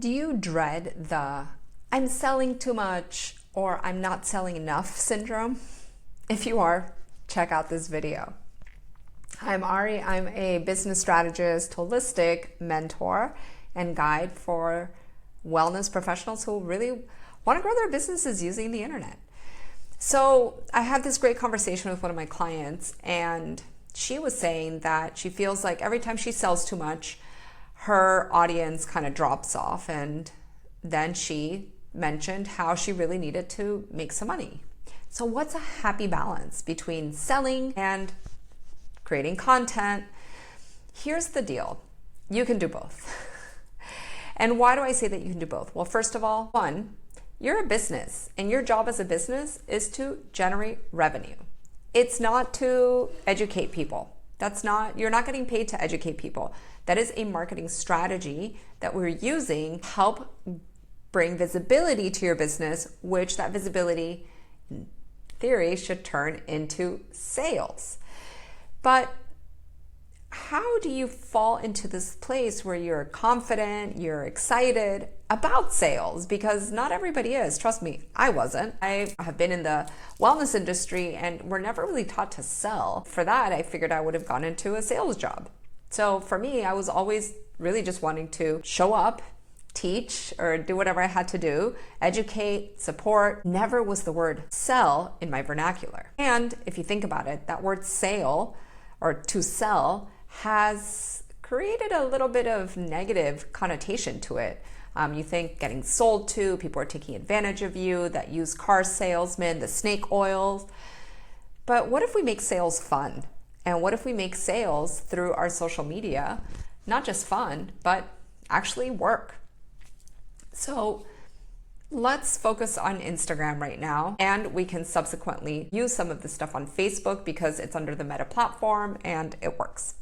Do you dread the I'm selling too much or I'm not selling enough syndrome? If you are, check out this video. I'm Ari. I'm a business strategist, holistic mentor, and guide for wellness professionals who really want to grow their businesses using the internet. So I had this great conversation with one of my clients, and she was saying that she feels like every time she sells too much, her audience kind of drops off. And then she mentioned how she really needed to make some money. So what's a happy balance between selling and creating content? Here's the deal. You can do both. And why do I say that you can do both? Well, first of all, one, you're a business, and your job as a business is to generate revenue. It's not to educate people. You're not getting paid to educate people. That is a marketing strategy that we're using to help bring visibility to your business, which that visibility, in theory, should turn into sales. But how do you fall into this place where you're confident, you're excited about sales? Because not everybody is. Trust me, I wasn't. I have been in the wellness industry and we're never really taught to sell. For that, I figured I would have gone into a sales job. So for me, I was always really just wanting to show up, teach, or do whatever I had to do, educate, support. Never was the word sell in my vernacular. And if you think about it, that word sale or to sell has created a little bit of negative connotation to it. You think getting sold to, people are taking advantage of you, that used car salesman, the snake oils. But what if we make sales fun? And what if we make sales through our social media, not just fun, but actually work? So let's focus on Instagram right now, and we can subsequently use some of this stuff on Facebook because it's under the Meta platform and it works.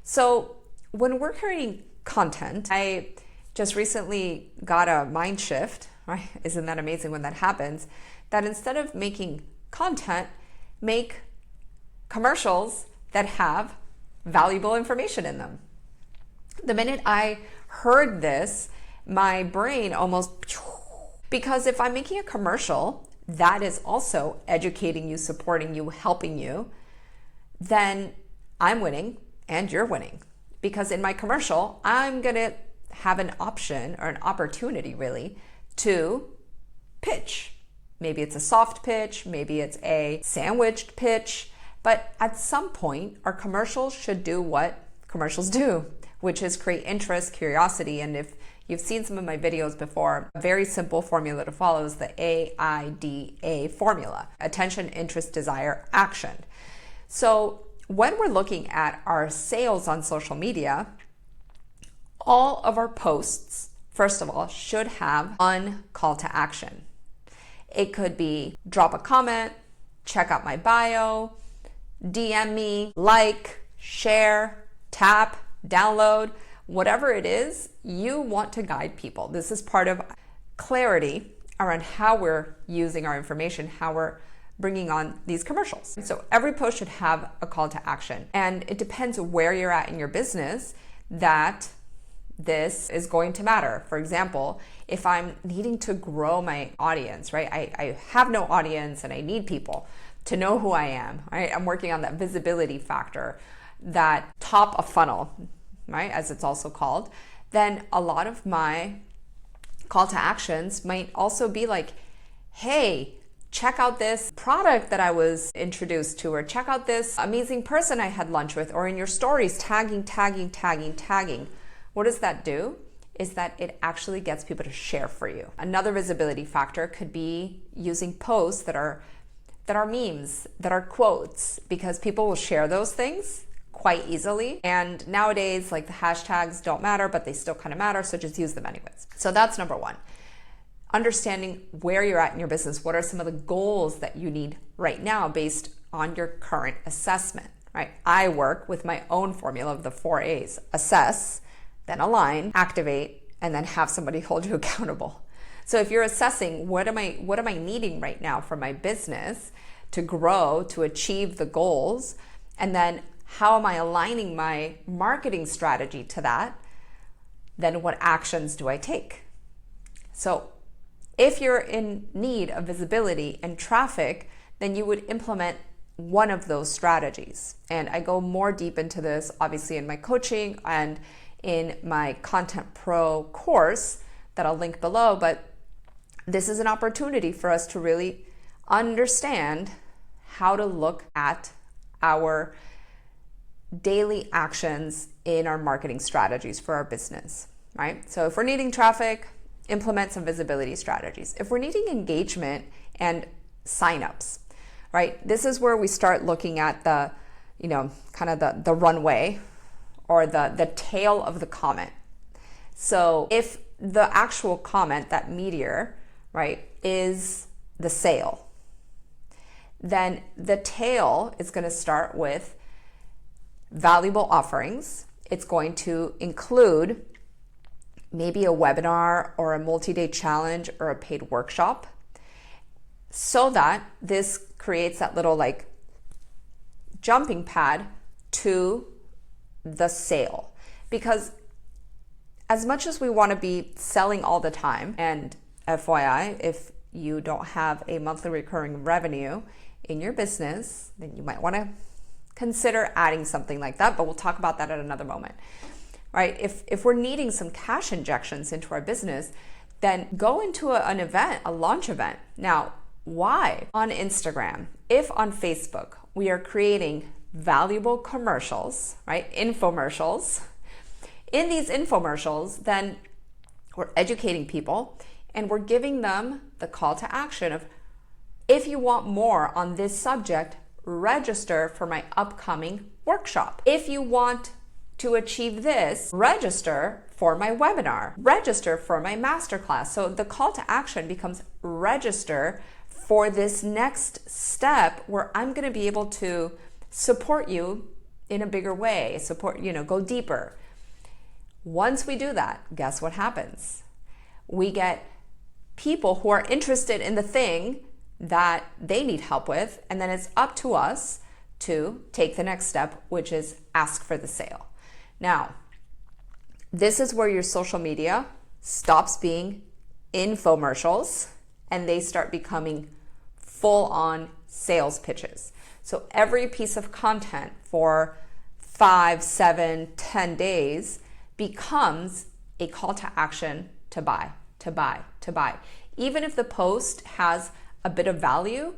So when we're creating content, I just recently got a mind shift, right? Isn't that amazing when that happens? That instead of making content, make commercials that have valuable information in them. The minute I heard this, my brain almost, because if I'm making a commercial that is also educating you, supporting you, helping you, then I'm winning and you're winning. Because in my commercial, I'm gonna have an option or an opportunity really to pitch. Maybe it's a soft pitch, maybe it's a sandwiched pitch, but at some point, our commercials should do what commercials do, which is create interest, curiosity. And if you've seen some of my videos before, a very simple formula to follow is the AIDA formula: attention, interest, desire, action. So when we're looking at our sales on social media, all of our posts, first of all, should have one call to action. It could be drop a comment, check out my bio, DM me, like, share, tap, download, whatever it is, you want to guide people. This is part of clarity around how we're using our information, how we're bringing on these commercials. So every post should have a call to action. And it depends where you're at in your business that this is going to matter. For example, if I'm needing to grow my audience, right? I have no audience and I need people to know who I am, right? I'm working on that visibility factor, that top of funnel, right? As it's also called. Then a lot of my call to actions might also be like, hey, check out this product that I was introduced to, or check out this amazing person I had lunch with, or in your stories, tagging. What does that do? Is that it actually gets people to share for you. Another visibility factor could be using posts that are memes, that are quotes, because people will share those things quite easily. And nowadays, like, the hashtags don't matter, but they still kind of matter. So just use them anyways. So that's number one. Understanding where you're at in your business. What are some of the goals that you need right now based on your current assessment, right? I work with my own formula of the 4 A's: assess, then align, activate, and then have somebody hold you accountable. So if you're assessing, what am I needing right now for my business to grow, to achieve the goals, and then how am I aligning my marketing strategy to that? Then what actions do I take? So if you're in need of visibility and traffic, then you would implement one of those strategies. And I go more deep into this, obviously, in my coaching and in my Content Pro course that I'll link below. But this is an opportunity for us to really understand how to look at our daily actions in our marketing strategies for our business, right? So if we're needing traffic, implement some visibility strategies. If we're needing engagement and signups, right? This is where we start looking at the, kind of the runway or the tail of the comment. So if the actual comment, that meteor, right, is the sale, then the tail is going to start with valuable offerings. It's going to include maybe a webinar or a multi-day challenge or a paid workshop, so that this creates that little like jumping pad to the sale. Because as much as we want to be selling all the time, and FYI, if you don't have a monthly recurring revenue in your business, then you might want to consider adding something like that, but we'll talk about that at another moment, right? If we're needing some cash injections into our business, then go into an event, a launch event. Now, why? On Instagram, if on Facebook, we are creating valuable commercials, right? Infomercials. In these infomercials, then we're educating people and we're giving them the call to action of, if you want more on this subject, register for my upcoming workshop. If you want to achieve this, register for my webinar, register for my masterclass. So the call to action becomes register for this next step where I'm going to be able to support you in a bigger way, go deeper. Once we do that, guess what happens? We get people who are interested in the thing that they need help with, and then it's up to us to take the next step, which is ask for the sale. Now, this is where your social media stops being infomercials and they start becoming full-on sales pitches. So every piece of content for 5, 7, 10 days becomes a call to action to buy, to buy, to buy. Even if the post has a bit of value,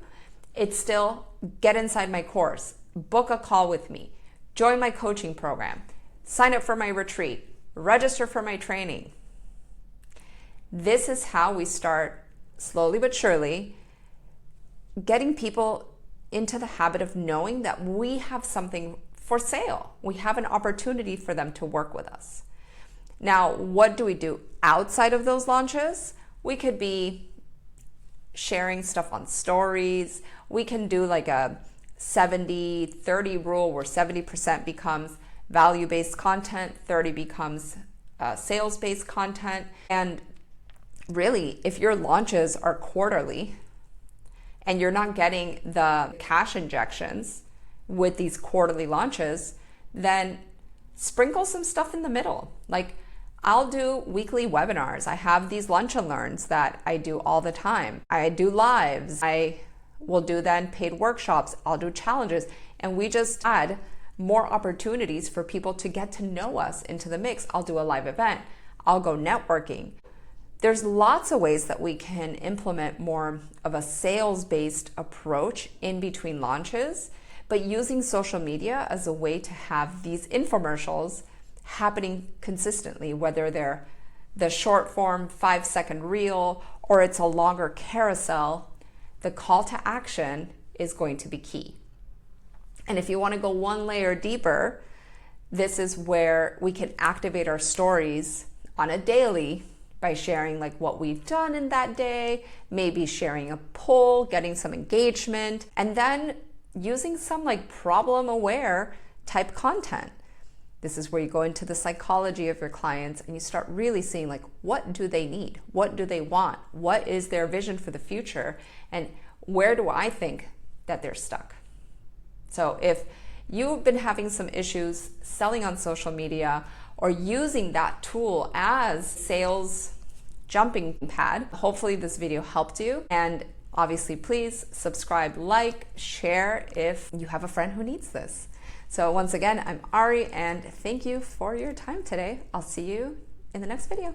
it's still get inside my course, book a call with me, join my coaching program, sign up for my retreat, register for my training. This is how we start slowly but surely getting people into the habit of knowing that we have something for sale. We have an opportunity for them to work with us. Now, what do we do outside of those launches? We could be sharing stuff on stories. We can do like a 70-30 rule where 70% becomes value-based content, 30 becomes sales-based content. And really, if your launches are quarterly and you're not getting the cash injections with these quarterly launches, then sprinkle some stuff in the middle. Like, I'll do weekly webinars. I have these lunch and learns that I do all the time. I do lives. I will do then paid workshops. I'll do challenges. And we just add more opportunities for people to get to know us into the mix. I'll do a live event. I'll go networking. There's lots of ways that we can implement more of a sales-based approach in between launches, but using social media as a way to have these infomercials happening consistently, whether they're the short form 5-second reel or it's a longer carousel, the call to action is going to be key. And if you want to go one layer deeper, this is where we can activate our stories on a daily by sharing like what we've done in that day, maybe sharing a poll, getting some engagement, and then using some like problem aware type content. This is where you go into the psychology of your clients and you start really seeing like, what do they need? What do they want? What is their vision for the future? And where do I think that they're stuck? So if you've been having some issues selling on social media or using that tool as sales jumping pad. Hopefully this video helped you, and obviously please subscribe, like, share if you have a friend who needs this. So once again, I'm Ari, and thank you for your time today. I'll see you in the next video.